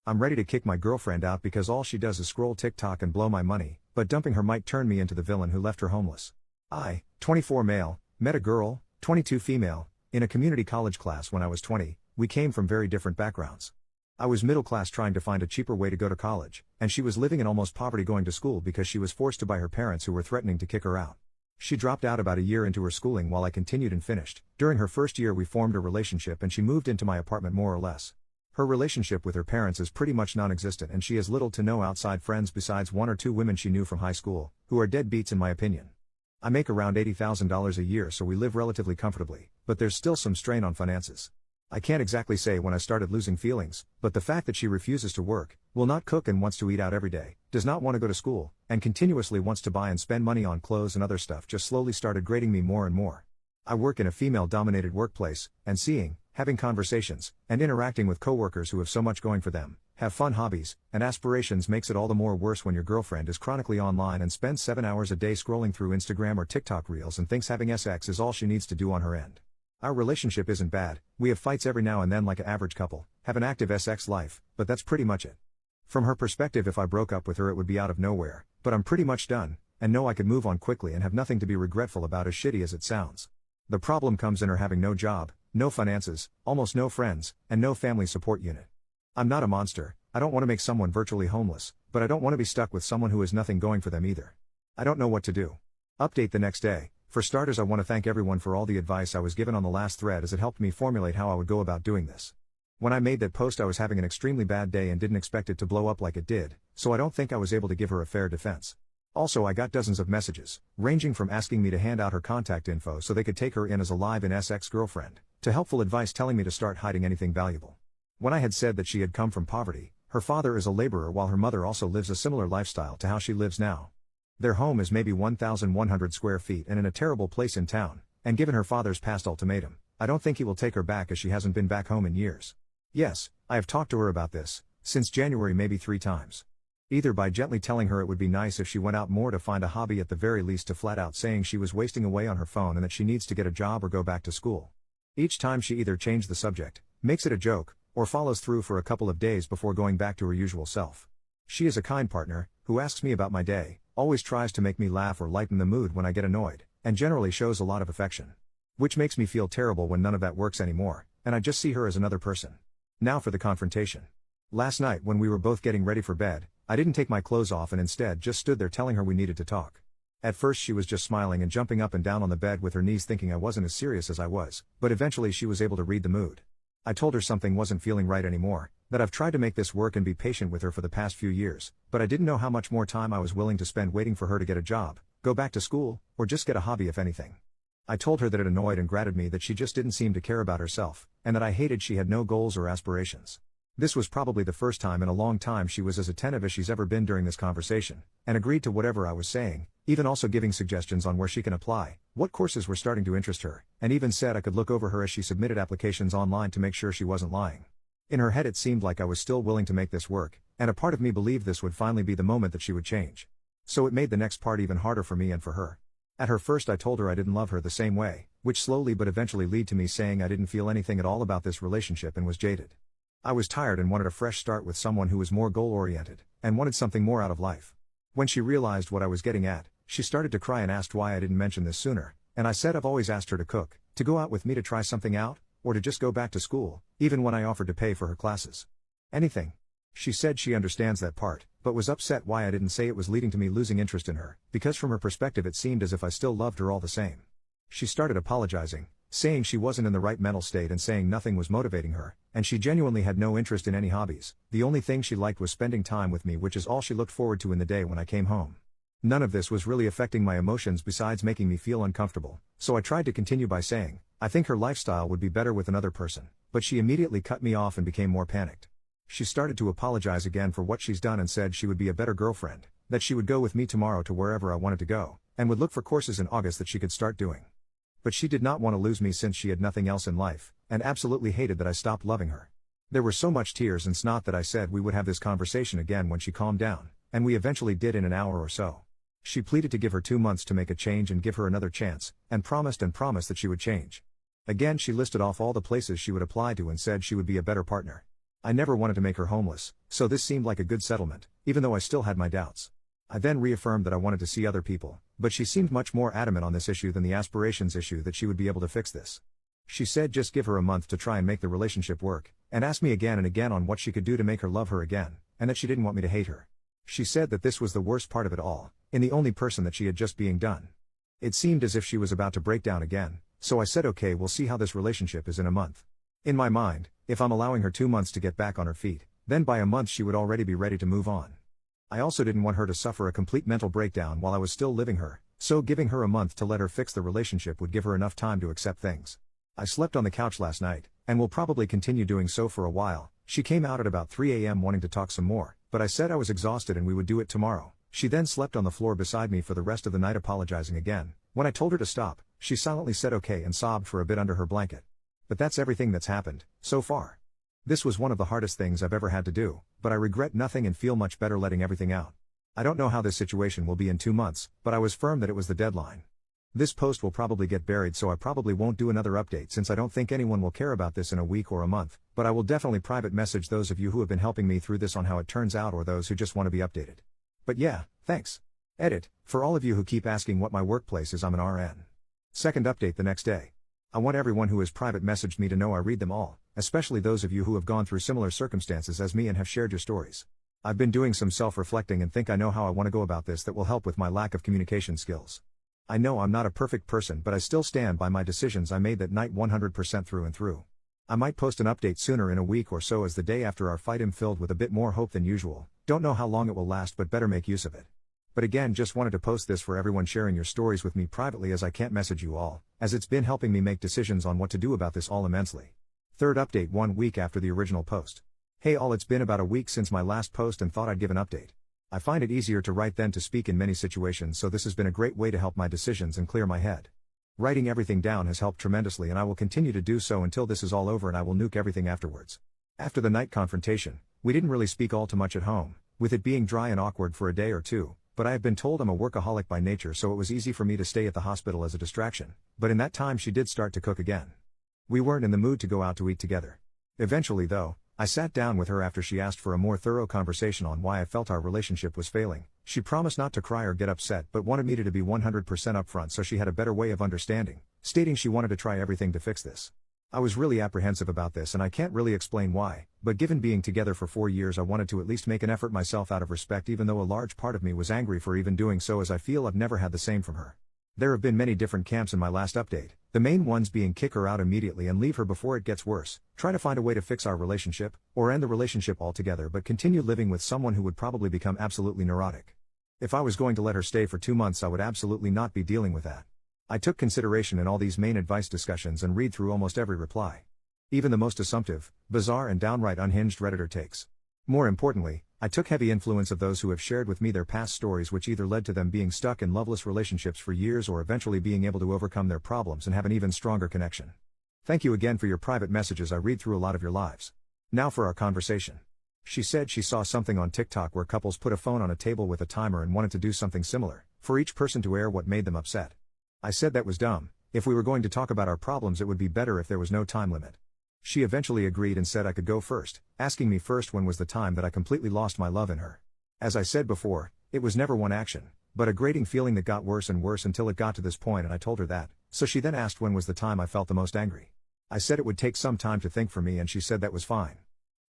I'm ready to kick my girlfriend out because all she does is scroll TikTok and blow my money, but dumping her might turn me into the villain who left her homeless. I, 24 male, met a girl, 22 female, in a community college class when I was 20. We came from very different backgrounds. I was middle class trying to find a cheaper way to go to college, and she was living in almost poverty going to school because she was forced to by her parents who were threatening to kick her out. She dropped out about a year into her schooling while I continued and finished. During her first year we formed a relationship and she moved into my apartment more or less. Her relationship with her parents is pretty much non-existent and she has little to no outside friends besides one or two women she knew from high school, who are deadbeats in my opinion. I make around $80,000 a year so we live relatively comfortably, but there's still some strain on finances. I can't exactly say when I started losing feelings, but the fact that she refuses to work, will not cook and wants to eat out every day, does not want to go to school, and continuously wants to buy and spend money on clothes and other stuff just slowly started grating me more and more. I work in a female-dominated workplace, and seeing, having conversations, and interacting with coworkers who have so much going for them, have fun hobbies, and aspirations makes it all the more worse when your girlfriend is chronically online and spends 7 hours a day scrolling through Instagram or TikTok reels and thinks having sex is all she needs to do on her end. Our relationship isn't bad, we have fights every now and then like an average couple, have an active sex life, but that's pretty much it. From her perspective if I broke up with her it would be out of nowhere, but I'm pretty much done, and know I could move on quickly and have nothing to be regretful about as shitty as it sounds. The problem comes in her having no job, no finances, almost no friends, and no family support unit. I'm not a monster, I don't want to make someone virtually homeless, but I don't want to be stuck with someone who has nothing going for them either. I don't know what to do. Update the next day. For starters I want to thank everyone for all the advice I was given on the last thread as it helped me formulate how I would go about doing this. When I made that post I was having an extremely bad day and didn't expect it to blow up like it did, so I don't think I was able to give her a fair defense. Also I got dozens of messages, ranging from asking me to hand out her contact info so they could take her in as a live-in ex-girlfriend, to helpful advice telling me to start hiding anything valuable. When I had said that she had come from poverty, her father is a laborer while her mother also lives a similar lifestyle to how she lives now. Their home is maybe 1,100 square feet and in a terrible place in town, and given her father's past ultimatum, I don't think he will take her back as she hasn't been back home in years. Yes, I have talked to her about this, since January maybe 3 times. Either by gently telling her it would be nice if she went out more to find a hobby at the very least to flat out saying she was wasting away on her phone and that she needs to get a job or go back to school. Each time she either changed the subject, makes it a joke, or follows through for a couple of days before going back to her usual self. She is a kind partner, who asks me about my day, always tries to make me laugh or lighten the mood when I get annoyed, and generally shows a lot of affection. Which makes me feel terrible when none of that works anymore, and I just see her as another person. Now for the confrontation. Last night when we were both getting ready for bed, I didn't take my clothes off and instead just stood there telling her we needed to talk. At first she was just smiling and jumping up and down on the bed with her knees thinking I wasn't as serious as I was, but eventually she was able to read the mood. I told her something wasn't feeling right anymore, that I've tried to make this work and be patient with her for the past few years, but I didn't know how much more time I was willing to spend waiting for her to get a job, go back to school, or just get a hobby if anything. I told her that it annoyed and grated me that she just didn't seem to care about herself, and that I hated she had no goals or aspirations. This was probably the first time in a long time she was as attentive as she's ever been during this conversation, and agreed to whatever I was saying, even also giving suggestions on where she can apply, what courses were starting to interest her, and even said I could look over her as she submitted applications online to make sure she wasn't lying. In her head it seemed like I was still willing to make this work, and a part of me believed this would finally be the moment that she would change. So it made the next part even harder for me and for her. At her first I told her I didn't love her the same way, which slowly but eventually led to me saying I didn't feel anything at all about this relationship and was jaded. I was tired and wanted a fresh start with someone who was more goal-oriented, and wanted something more out of life. When she realized what I was getting at, she started to cry and asked why I didn't mention this sooner, and I said I've always asked her to cook, to go out with me to try something out, or to just go back to school, even when I offered to pay for her classes. Anything. She said she understands that part, but was upset why I didn't say it was leading to me losing interest in her, because from her perspective it seemed as if I still loved her all the same. She started apologizing, saying she wasn't in the right mental state and saying nothing was motivating her, and she genuinely had no interest in any hobbies. The only thing she liked was spending time with me, which is all she looked forward to in the day when I came home. None of this was really affecting my emotions besides making me feel uncomfortable, so I tried to continue by saying, I think her lifestyle would be better with another person, but she immediately cut me off and became more panicked. She started to apologize again for what she's done and said she would be a better girlfriend, that she would go with me tomorrow to wherever I wanted to go, and would look for courses in August that she could start doing. But she did not want to lose me since she had nothing else in life, and absolutely hated that I stopped loving her. There were so much tears and snot that I said we would have this conversation again when she calmed down, and we eventually did in an hour or so. She pleaded to give her 2 months to make a change and give her another chance, and promised that she would change. Again she listed off all the places she would apply to and said she would be a better partner. I never wanted to make her homeless, so this seemed like a good settlement, even though I still had my doubts. I then reaffirmed that I wanted to see other people, but she seemed much more adamant on this issue than the aspirations issue that she would be able to fix this. She said just give her a month to try and make the relationship work, and asked me again and again on what she could do to make her love her again, and that she didn't want me to hate her. She said that this was the worst part of it all, in the only person that she had just being done. It seemed as if she was about to break down again, so I said okay, we'll see how this relationship is in a month. In my mind, if I'm allowing her 2 months to get back on her feet, then by a month she would already be ready to move on. I also didn't want her to suffer a complete mental breakdown while I was still living her, so giving her a month to let her fix the relationship would give her enough time to accept things. I slept on the couch last night, and will probably continue doing so for a while. She came out at about 3 a.m. wanting to talk some more, but I said I was exhausted and we would do it tomorrow. She then slept on the floor beside me for the rest of the night, apologizing again. When I told her to stop, she silently said okay and sobbed for a bit under her blanket. But that's everything that's happened, so far. This was one of the hardest things I've ever had to do, but I regret nothing and feel much better letting everything out. I don't know how this situation will be in 2 months, but I was firm that it was the deadline. This post will probably get buried, so I probably won't do another update since I don't think anyone will care about this in a week or a month, but I will definitely private message those of you who have been helping me through this on how it turns out, or those who just want to be updated. But yeah, thanks. Edit, for all of you who keep asking what my workplace is, I'm an RN. Second update the next day. I want everyone who has private messaged me to know I read them all, especially those of you who have gone through similar circumstances as me and have shared your stories. I've been doing some self-reflecting and think I know how I want to go about this that will help with my lack of communication skills. I know I'm not a perfect person, but I still stand by my decisions I made that night 100% through and through. I might post an update sooner in a week or so, as the day after our fight am filled with a bit more hope than usual. Don't know how long it will last, but better make use of it. But again, just wanted to post this for everyone sharing your stories with me privately, as I can't message you all, as it's been helping me make decisions on what to do about this all immensely. Third update 1 week after the original post. Hey all, it's been about a week since my last post and thought I'd give an update. I find it easier to write than to speak in many situations, so this has been a great way to help my decisions and clear my head. Writing everything down has helped tremendously, and I will continue to do so until this is all over, and I will nuke everything afterwards. After the night confrontation, we didn't really speak all too much at home, with it being dry and awkward for a day or two, but I have been told I'm a workaholic by nature, so it was easy for me to stay at the hospital as a distraction, but in that time she did start to cook again. We weren't in the mood to go out to eat together. Eventually though, I sat down with her after she asked for a more thorough conversation on why I felt our relationship was failing. She promised not to cry or get upset, but wanted me to be 100% upfront so she had a better way of understanding, stating she wanted to try everything to fix this. I was really apprehensive about this, and I can't really explain why, but given being together for 4 years, I wanted to at least make an effort myself out of respect, even though a large part of me was angry for even doing so, as I feel I've never had the same from her. There have been many different camps in my last update, the main ones being kick her out immediately and leave her before it gets worse, try to find a way to fix our relationship, or end the relationship altogether but continue living with someone who would probably become absolutely neurotic. If I was going to let her stay for 2 months, I would absolutely not be dealing with that. I took consideration in all these main advice discussions and read through almost every reply. Even the most assumptive, bizarre and downright unhinged Redditor takes. More importantly, I took heavy influence of those who have shared with me their past stories, which either led to them being stuck in loveless relationships for years or eventually being able to overcome their problems and have an even stronger connection. Thank you again for your private messages. I read through a lot of your lives. Now for our conversation. She said she saw something on TikTok where couples put a phone on a table with a timer and wanted to do something similar, for each person to air what made them upset. I said that was dumb. If we were going to talk about our problems, it would be better if there was no time limit. She eventually agreed and said I could go first, asking me first when was the time that I completely lost my love in her. As I said before, it was never one action, but a grating feeling that got worse and worse until it got to this point, and I told her that, so she then asked when was the time I felt the most angry. I said it would take some time to think for me, and she said that was fine.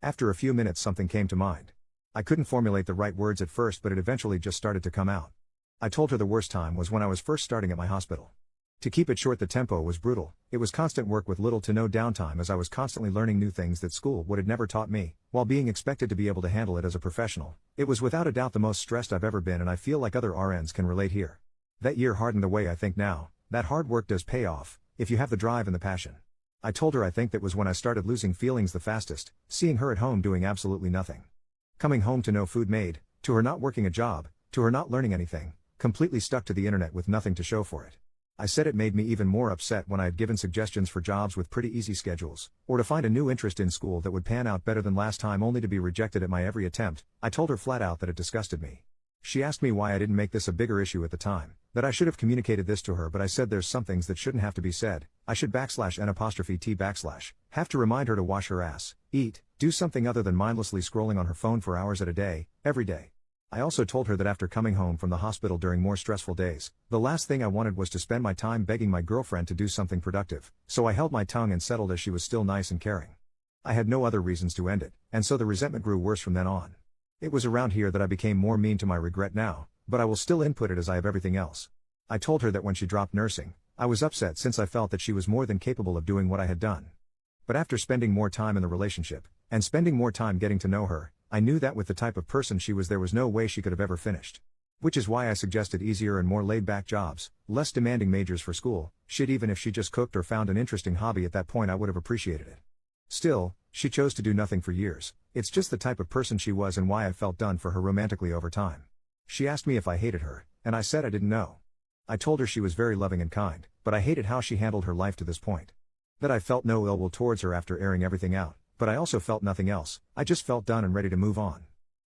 After a few minutes something came to mind. I couldn't formulate the right words at first, but it eventually just started to come out. I told her the worst time was when I was first starting at my hospital. To keep it short, the tempo was brutal. It was constant work with little to no downtime, as I was constantly learning new things that school would have never taught me, while being expected to be able to handle it as a professional. It was without a doubt the most stressed I've ever been, and I feel like other RNs can relate here. That year hardened the way I think now. That hard work does pay off, if you have the drive and the passion. I told her I think that was when I started losing feelings the fastest, seeing her at home doing absolutely nothing. Coming home to no food made, to her not working a job, to her not learning anything, completely stuck to the internet with nothing to show for it. I said it made me even more upset when I had given suggestions for jobs with pretty easy schedules, or to find a new interest in school that would pan out better than last time, only to be rejected at my every attempt. I told her flat out that it disgusted me. She asked me why I didn't make this a bigger issue at the time, that I should have communicated this to her, but I said there's some things that shouldn't have to be said. I should /n''t/ have to remind her to wash her ass, eat, do something other than mindlessly scrolling on her phone for hours at a day, every day. I also told her that after coming home from the hospital during more stressful days, the last thing I wanted was to spend my time begging my girlfriend to do something productive, so I held my tongue and settled as she was still nice and caring. I had no other reasons to end it, and so the resentment grew worse from then on. It was around here that I became more mean to my regret now, but I will still input it as I have everything else. I told her that when she dropped nursing, I was upset since I felt that she was more than capable of doing what I had done. But after spending more time in the relationship, and spending more time getting to know her, I knew that with the type of person she was there was no way she could have ever finished. Which is why I suggested easier and more laid-back jobs, less demanding majors for school, shit. Even if she just cooked or found an interesting hobby at that point, I would have appreciated it. Still, she chose to do nothing for years. It's just the type of person she was and why I felt done for her romantically over time. She asked me if I hated her, and I said I didn't know. I told her she was very loving and kind, but I hated how she handled her life to this point. That I felt no ill will towards her after airing everything out, but I also felt nothing else. I just felt done and ready to move on.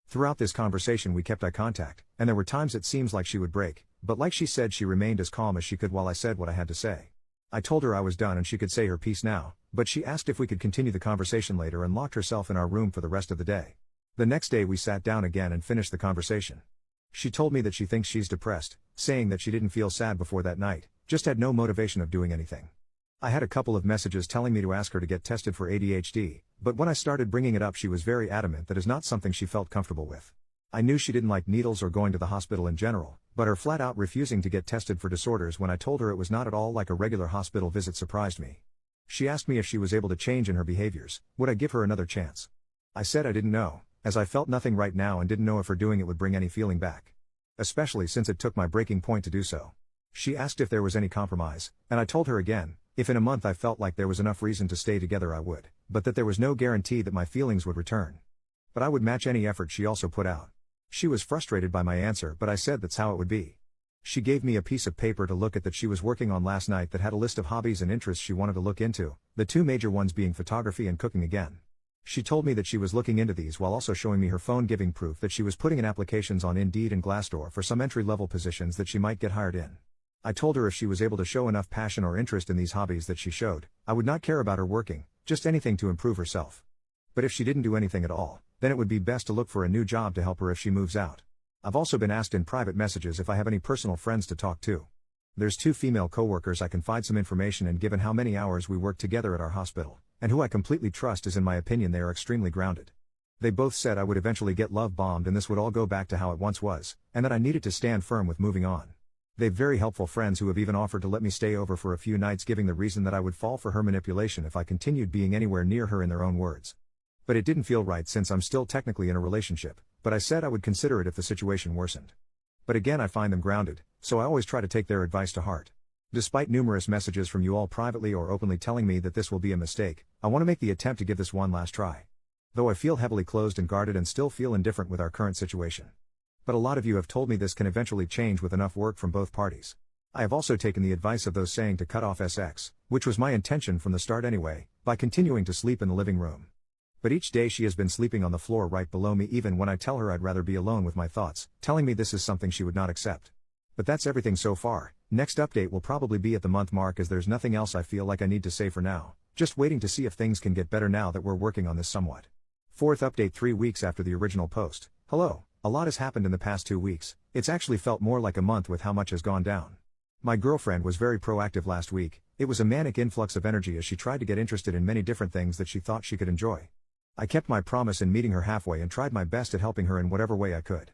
Throughout this conversation we kept eye contact, and there were times it seems like she would break, but like she said, she remained as calm as she could while I said what I had to say. I told her I was done and she could say her piece now, but she asked if we could continue the conversation later and locked herself in our room for the rest of the day. The next day we sat down again and finished the conversation. She told me that she thinks she's depressed, saying that she didn't feel sad before that night, just had no motivation of doing anything. I had a couple of messages telling me to ask her to get tested for ADHD, but when I started bringing it up she was very adamant that is not something she felt comfortable with. I knew she didn't like needles or going to the hospital in general, but her flat out refusing to get tested for disorders when I told her it was not at all like a regular hospital visit surprised me. She asked me if she was able to change in her behaviors, would I give her another chance? I said I didn't know, as I felt nothing right now and didn't know if her doing it would bring any feeling back. Especially since it took my breaking point to do so. She asked if there was any compromise, and I told her again, if in a month I felt like there was enough reason to stay together I would, but that there was no guarantee that my feelings would return. But I would match any effort she also put out. She was frustrated by my answer, but I said that's how it would be. She gave me a piece of paper to look at that she was working on last night that had a list of hobbies and interests she wanted to look into, the two major ones being photography and cooking again. She told me that she was looking into these while also showing me her phone, giving proof that she was putting in applications on Indeed and Glassdoor for some entry-level positions that she might get hired in. I told her if she was able to show enough passion or interest in these hobbies that she showed, I would not care about her working, just anything to improve herself. But if she didn't do anything at all, then it would be best to look for a new job to help her if she moves out. I've also been asked in private messages if I have any personal friends to talk to. There's 2 female coworkers I confide some information in given how many hours we work together at our hospital, and who I completely trust as in my opinion they are extremely grounded. They both said I would eventually get love bombed and this would all go back to how it once was, and that I needed to stand firm with moving on. They've very helpful friends who have even offered to let me stay over for a few nights, giving the reason that I would fall for her manipulation if I continued being anywhere near her, in their own words. But it didn't feel right since I'm still technically in a relationship, but I said I would consider it if the situation worsened. But again, I find them grounded, so I always try to take their advice to heart. Despite numerous messages from you all privately or openly telling me that this will be a mistake, I want to make the attempt to give this one last try. Though I feel heavily closed and guarded and still feel indifferent with our current situation. But a lot of you have told me this can eventually change with enough work from both parties. I have also taken the advice of those saying to cut off sex, which was my intention from the start anyway, by continuing to sleep in the living room. But each day she has been sleeping on the floor right below me, even when I tell her I'd rather be alone with my thoughts, telling me this is something she would not accept. But that's everything so far. Next update will probably be at the month mark, as there's nothing else I feel like I need to say for now, just waiting to see if things can get better now that we're working on this somewhat. Fourth update 3 weeks after the original post. Hello. A lot has happened in the past 2 weeks. It's actually felt more like a month with how much has gone down. My girlfriend was very proactive last week. It was a manic influx of energy as she tried to get interested in many different things that she thought she could enjoy. I kept my promise in meeting her halfway and tried my best at helping her in whatever way I could.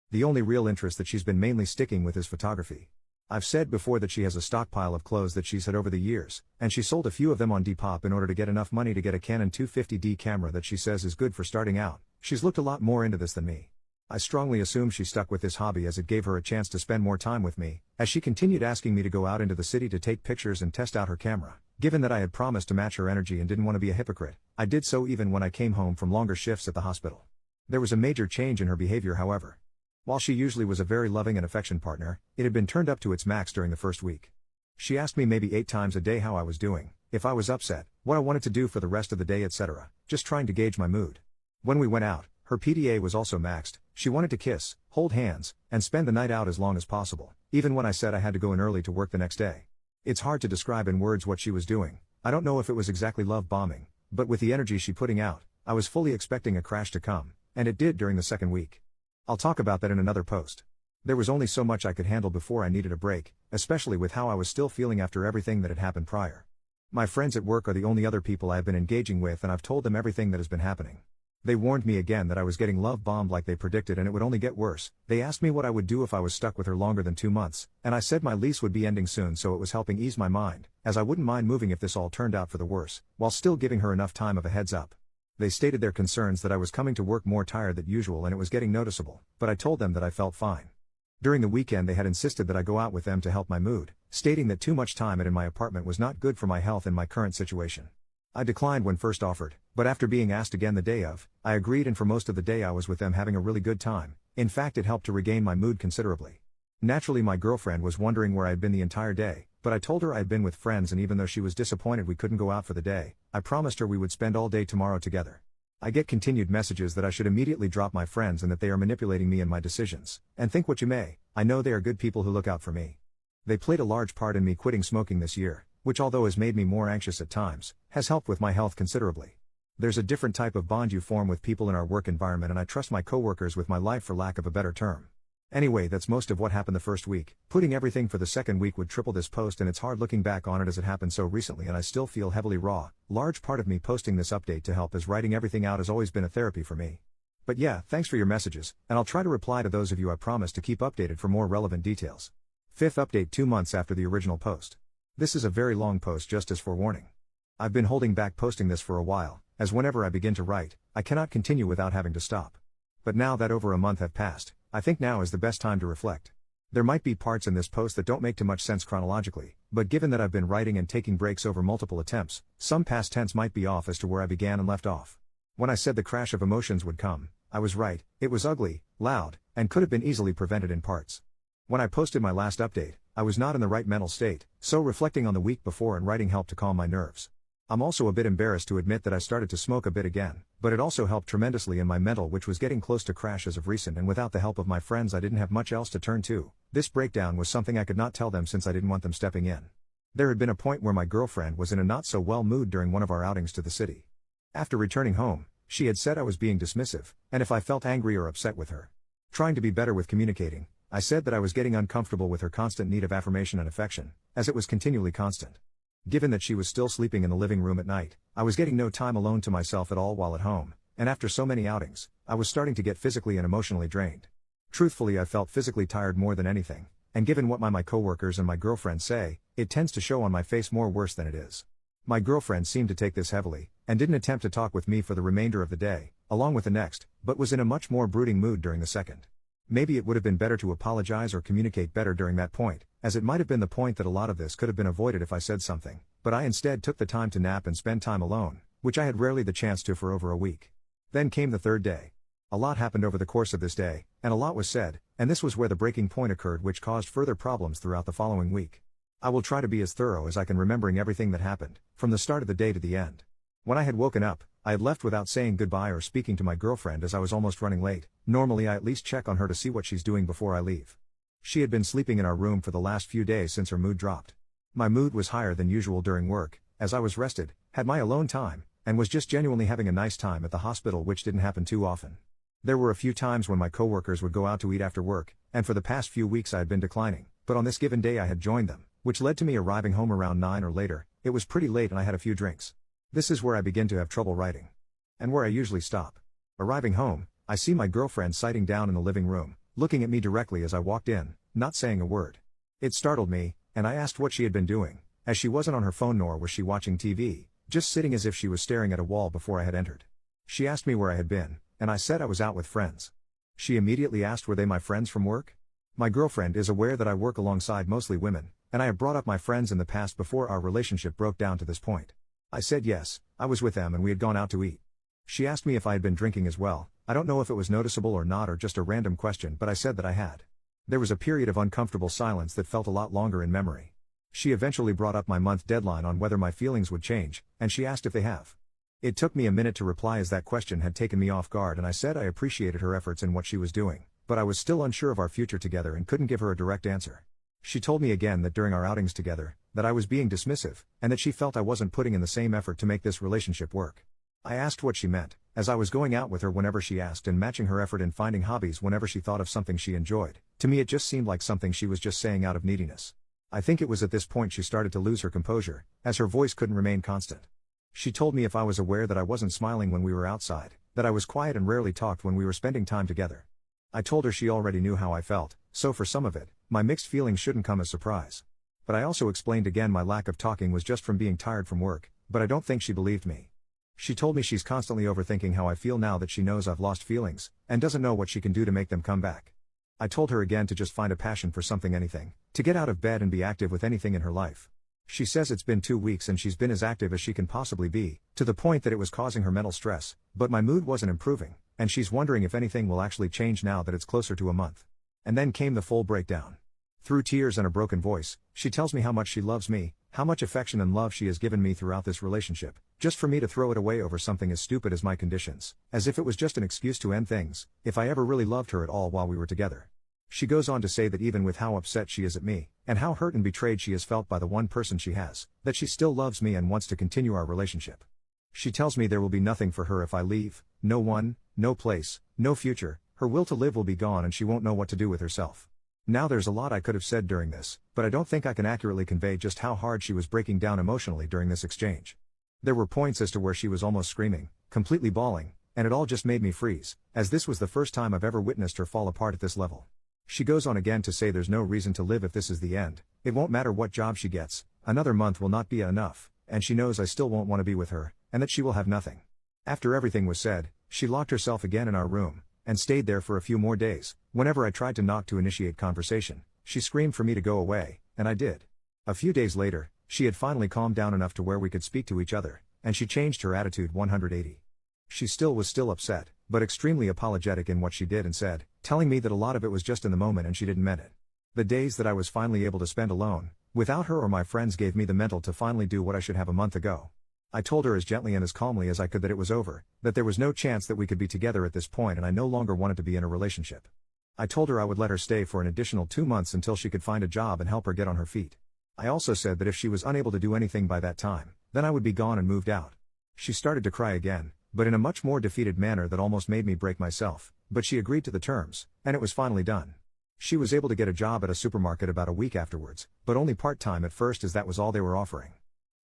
The only real interest that she's been mainly sticking with is photography. I've said before that she has a stockpile of clothes that she's had over the years, and she sold a few of them on Depop in order to get enough money to get a Canon 250D camera that she says is good for starting out. She's looked a lot more into this than me. I strongly assume she stuck with this hobby as it gave her a chance to spend more time with me, as she continued asking me to go out into the city to take pictures and test out her camera. Given that I had promised to match her energy and didn't want to be a hypocrite, I did so even when I came home from longer shifts at the hospital. There was a major change in her behavior, however. While she usually was a very loving and affectionate partner, it had been turned up to its max during the first week. She asked me maybe 8 times a day how I was doing, if I was upset, what I wanted to do for the rest of the day, etc., just trying to gauge my mood. When we went out, her PDA was also maxed. She wanted to kiss, hold hands, and spend the night out as long as possible, even when I said I had to go in early to work the next day. It's hard to describe in words what she was doing. I don't know if it was exactly love bombing, but with the energy she putting out, I was fully expecting a crash to come, and it did during the second week. I'll talk about that in another post. There was only so much I could handle before I needed a break, especially with how I was still feeling after everything that had happened prior. My friends at work are the only other people I have been engaging with, and I've told them everything that has been happening. They warned me again that I was getting love bombed like they predicted, and it would only get worse. They asked me what I would do if I was stuck with her longer than 2 months, and I said my lease would be ending soon, so it was helping ease my mind, as I wouldn't mind moving if this all turned out for the worse, while still giving her enough time of a heads up. They stated their concerns that I was coming to work more tired than usual and it was getting noticeable, but I told them that I felt fine. During the weekend they had insisted that I go out with them to help my mood, stating that too much time in my apartment was not good for my health in my current situation. I declined when first offered, but after being asked again the day of, I agreed, and for most of the day I was with them having a really good time. In fact, it helped to regain my mood considerably. Naturally, my girlfriend was wondering where I had been the entire day, but I told her I had been with friends, and even though she was disappointed we couldn't go out for the day, I promised her we would spend all day tomorrow together. I get continued messages that I should immediately drop my friends and that they are manipulating me and my decisions, and think what you may, I know they are good people who look out for me. They played a large part in me quitting smoking this year, which although has made me more anxious at times, has helped with my health considerably. There's a different type of bond you form with people in our work environment, and I trust my coworkers with my life, for lack of a better term. Anyway, that's most of what happened the first week. Putting everything for the second week would triple this post, and it's hard looking back on it as it happened so recently and I still feel heavily raw. Large part of me posting this update to help, as writing everything out has always been a therapy for me. But yeah, thanks for your messages, and I'll try to reply to those of you. I promise to keep updated for more relevant details. Fifth update 2 months after the original post. This is a very long post, just as forewarning. I've been holding back posting this for a while, as whenever I begin to write, I cannot continue without having to stop. But now that over a month have passed, I think now is the best time to reflect. There might be parts in this post that don't make too much sense chronologically, but given that I've been writing and taking breaks over multiple attempts, some past tense might be off as to where I began and left off. When I said the crash of emotions would come, I was right. It was ugly, loud, and could have been easily prevented in parts. When I posted my last update, I was not in the right mental state, so reflecting on the week before and writing helped to calm my nerves. I'm also a bit embarrassed to admit that I started to smoke a bit again, but it also helped tremendously in my mental, which was getting close to crash as of recent, and without the help of my friends I didn't have much else to turn to. This breakdown was something I could not tell them since I didn't want them stepping in. There had been a point where my girlfriend was in a not so well mood during one of our outings to the city. After returning home, she had said I was being dismissive, and if I felt angry or upset with her. Trying to be better with communicating, I said that I was getting uncomfortable with her constant need of affirmation and affection, as it was continually constant. Given that she was still sleeping in the living room at night, I was getting no time alone to myself at all while at home, and after so many outings, I was starting to get physically and emotionally drained. Truthfully, I felt physically tired more than anything, and given what my coworkers and my girlfriend say, it tends to show on my face more worse than it is. My girlfriend seemed to take this heavily, and didn't attempt to talk with me for the remainder of the day, along with the next, but was in a much more brooding mood during the second. Maybe it would have been better to apologize or communicate better during that point, as it might have been the point that a lot of this could have been avoided if I said something, but I instead took the time to nap and spend time alone, which I had rarely the chance to for over a week. Then came the third day. A lot happened over the course of this day, and a lot was said, and this was where the breaking point occurred, which caused further problems throughout the following week. I will try to be as thorough as I can, remembering everything that happened, from the start of the day to the end. When I had woken up, I had left without saying goodbye or speaking to my girlfriend, as I was almost running late. Normally I at least check on her to see what she's doing before I leave. She had been sleeping in our room for the last few days since her mood dropped. My mood was higher than usual during work, as I was rested, had my alone time, and was just genuinely having a nice time at the hospital, which didn't happen too often. There were a few times when my coworkers would go out to eat after work, and for the past few weeks I had been declining, but on this given day I had joined them, which led to me arriving home around 9 or later. It was pretty late and I had a few drinks. This is where I begin to have trouble writing. And where I usually stop. Arriving home, I see my girlfriend sitting down in the living room, looking at me directly as I walked in, not saying a word. It startled me, and I asked what she had been doing, as she wasn't on her phone nor was she watching TV, just sitting as if she was staring at a wall before I had entered. She asked me where I had been, and I said I was out with friends. She immediately asked were they my friends from work? My girlfriend is aware that I work alongside mostly women, and I have brought up my friends in the past before our relationship broke down to this point. I said yes, I was with them and we had gone out to eat. She asked me if I had been drinking as well. I don't know if it was noticeable or not or just a random question, but I said that I had. There was a period of uncomfortable silence that felt a lot longer in memory. She eventually brought up my month deadline on whether my feelings would change, and she asked if they have. It took me a minute to reply as that question had taken me off guard, and I said I appreciated her efforts in what she was doing, but I was still unsure of our future together and couldn't give her a direct answer. She told me again that during our outings together, that I was being dismissive, and that she felt I wasn't putting in the same effort to make this relationship work. I asked what she meant, as I was going out with her whenever she asked and matching her effort in finding hobbies whenever she thought of something she enjoyed. To me it just seemed like something she was just saying out of neediness. I think it was at this point she started to lose her composure, as her voice couldn't remain constant. She told me if I was aware that I wasn't smiling when we were outside, that I was quiet and rarely talked when we were spending time together. I told her she already knew how I felt, so for some of it, my mixed feelings shouldn't come as surprise. But I also explained again my lack of talking was just from being tired from work, but I don't think she believed me. She told me she's constantly overthinking how I feel now that she knows I've lost feelings, and doesn't know what she can do to make them come back. I told her again to just find a passion for something, anything, to get out of bed and be active with anything in her life. She says it's been 2 weeks and she's been as active as she can possibly be, to the point that it was causing her mental stress, but my mood wasn't improving, and she's wondering if anything will actually change now that it's closer to a month. And then came the full breakdown. Through tears and a broken voice, she tells me how much she loves me, how much affection and love she has given me throughout this relationship, just for me to throw it away over something as stupid as my conditions, as if it was just an excuse to end things, if I ever really loved her at all while we were together. She goes on to say that even with how upset she is at me, and how hurt and betrayed she has felt by the one person she has, that she still loves me and wants to continue our relationship. She tells me there will be nothing for her if I leave, no one, no place, no future, her will to live will be gone and she won't know what to do with herself. Now there's a lot I could have said during this, but I don't think I can accurately convey just how hard she was breaking down emotionally during this exchange. There were points as to where she was almost screaming, completely bawling, and it all just made me freeze, as this was the first time I've ever witnessed her fall apart at this level. She goes on again to say there's no reason to live if this is the end, it won't matter what job she gets, another month will not be enough, and she knows I still won't want to be with her, and that she will have nothing. After everything was said, she locked herself again in our room, and stayed there for a few more days. Whenever I tried to knock to initiate conversation, she screamed for me to go away, and I did. A few days later, she had finally calmed down enough to where we could speak to each other, and she changed her attitude 180. She was still upset, but extremely apologetic in what she did and said, telling me that a lot of it was just in the moment and she didn't mean it. The days that I was finally able to spend alone, without her or my friends, gave me the mental to finally do what I should have a month ago. I told her as gently and as calmly as I could that it was over, that there was no chance that we could be together at this point and I no longer wanted to be in a relationship. I told her I would let her stay for an additional 2 months until she could find a job and help her get on her feet. I also said that if she was unable to do anything by that time, then I would be gone and moved out. She started to cry again, but in a much more defeated manner that almost made me break myself, but she agreed to the terms, and it was finally done. She was able to get a job at a supermarket about a week afterwards, but only part-time at first as that was all they were offering.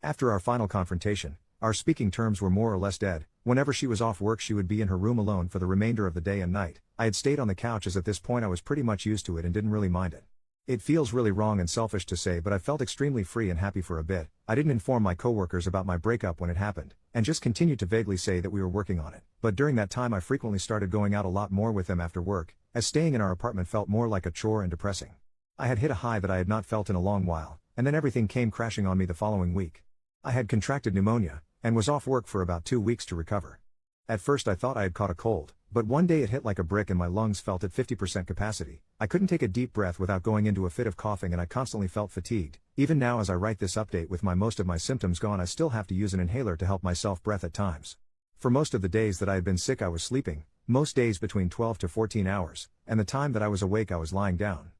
After our final confrontation, our speaking terms were more or less dead. Whenever she was off work she would be in her room alone for the remainder of the day and night. I had stayed on the couch as at this point I was pretty much used to it and didn't really mind it. It feels really wrong and selfish to say, but I felt extremely free and happy for a bit. I didn't inform my coworkers about my breakup when it happened, and just continued to vaguely say that we were working on it. But during that time I frequently started going out a lot more with them after work, as staying in our apartment felt more like a chore and depressing. I had hit a high that I had not felt in a long while, and then everything came crashing on me the following week. I had contracted pneumonia, and was off work for about 2 weeks to recover. At first I thought I had caught a cold, but one day it hit like a brick and my lungs felt at 50% capacity. I couldn't take a deep breath without going into a fit of coughing and I constantly felt fatigued. Even now as I write this update with most of my symptoms gone I still have to use an inhaler to help myself breath at times. For most of the days that I had been sick I was sleeping, most days between 12 to 14 hours, and the time that I was awake I was lying down.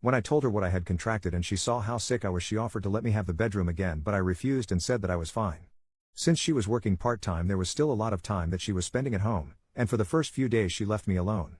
When I told her what I had contracted and she saw how sick I was she offered to let me have the bedroom again, but I refused and said that I was fine. Since she was working part-time there was still a lot of time that she was spending at home, and for the first few days she left me alone.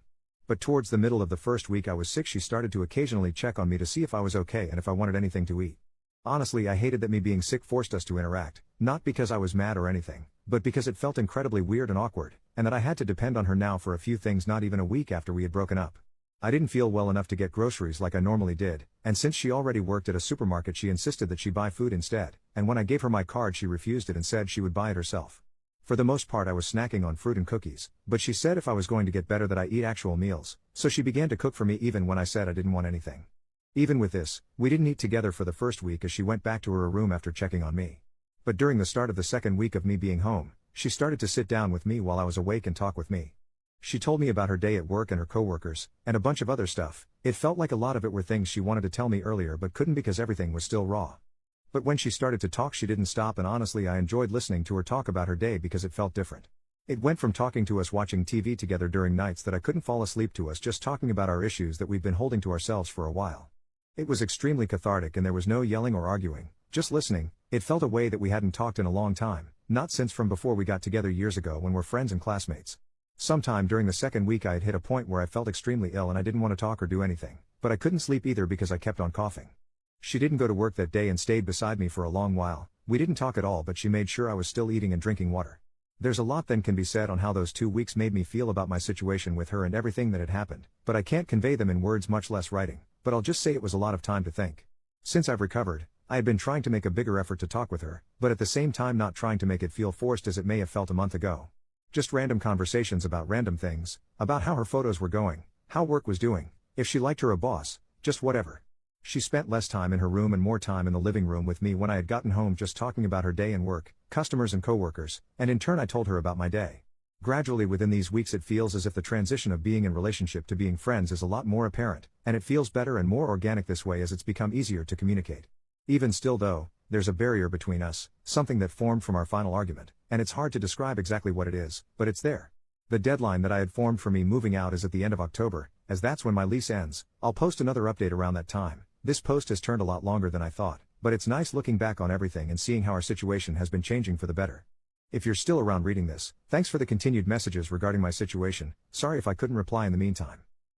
But towards the middle of the first week I was sick she started to occasionally check on me to see if I was okay and if I wanted anything to eat. Honestly I hated that me being sick forced us to interact, not because I was mad or anything, but because it felt incredibly weird and awkward, and that I had to depend on her now for a few things not even a week after we had broken up. I didn't feel well enough to get groceries like I normally did, and since she already worked at a supermarket she insisted that she buy food instead, and when I gave her my card she refused it and said she would buy it herself. For the most part I was snacking on fruit and cookies, but she said if I was going to get better that I eat actual meals, so she began to cook for me even when I said I didn't want anything. Even with this, we didn't eat together for the first week as she went back to her room after checking on me. But during the start of the second week of me being home, she started to sit down with me while I was awake and talk with me. She told me about her day at work and her coworkers, and a bunch of other stuff. It felt like a lot of it were things she wanted to tell me earlier but couldn't because everything was still raw. But when she started to talk, she didn't stop, and honestly, I enjoyed listening to her talk about her day because it felt different. It went from talking to us watching TV together during nights that I couldn't fall asleep to us just talking about our issues that we've been holding to ourselves for a while. It was extremely cathartic, and there was no yelling or arguing, just listening. It felt a way that we hadn't talked in a long time, not since from before we got together years ago when we're friends and classmates. Sometime during the second week I had hit a point where I felt extremely ill and I didn't want to talk or do anything, but I couldn't sleep either because I kept on coughing. She didn't go to work that day and stayed beside me for a long while. We didn't talk at all, but she made sure I was still eating and drinking water. There's a lot that can be said on how those 2 weeks made me feel about my situation with her and everything that had happened, but I can't convey them in words, much less writing, but I'll just say it was a lot of time to think. Since I've recovered, I had been trying to make a bigger effort to talk with her, but at the same time not trying to make it feel forced as it may have felt a month ago. Just random conversations about random things, about how her photos were going, how work was doing, if she liked her boss, just whatever. She spent less time in her room and more time in the living room with me when I had gotten home, just talking about her day and work, customers and coworkers, and in turn I told her about my day. Gradually within these weeks it feels as if the transition of being in relationship to being friends is a lot more apparent, and it feels better and more organic this way as it's become easier to communicate. Even still though, there's a barrier between us, something that formed from our final argument, and it's hard to describe exactly what it is, but it's there. The deadline that I had formed for me moving out is at the end of October, as that's when my lease ends. I'll post another update around that time. This post has turned a lot longer than I thought, but it's nice looking back on everything and seeing how our situation has been changing for the better. If you're still around reading this, thanks for the continued messages regarding my situation. Sorry if I couldn't reply in the meantime.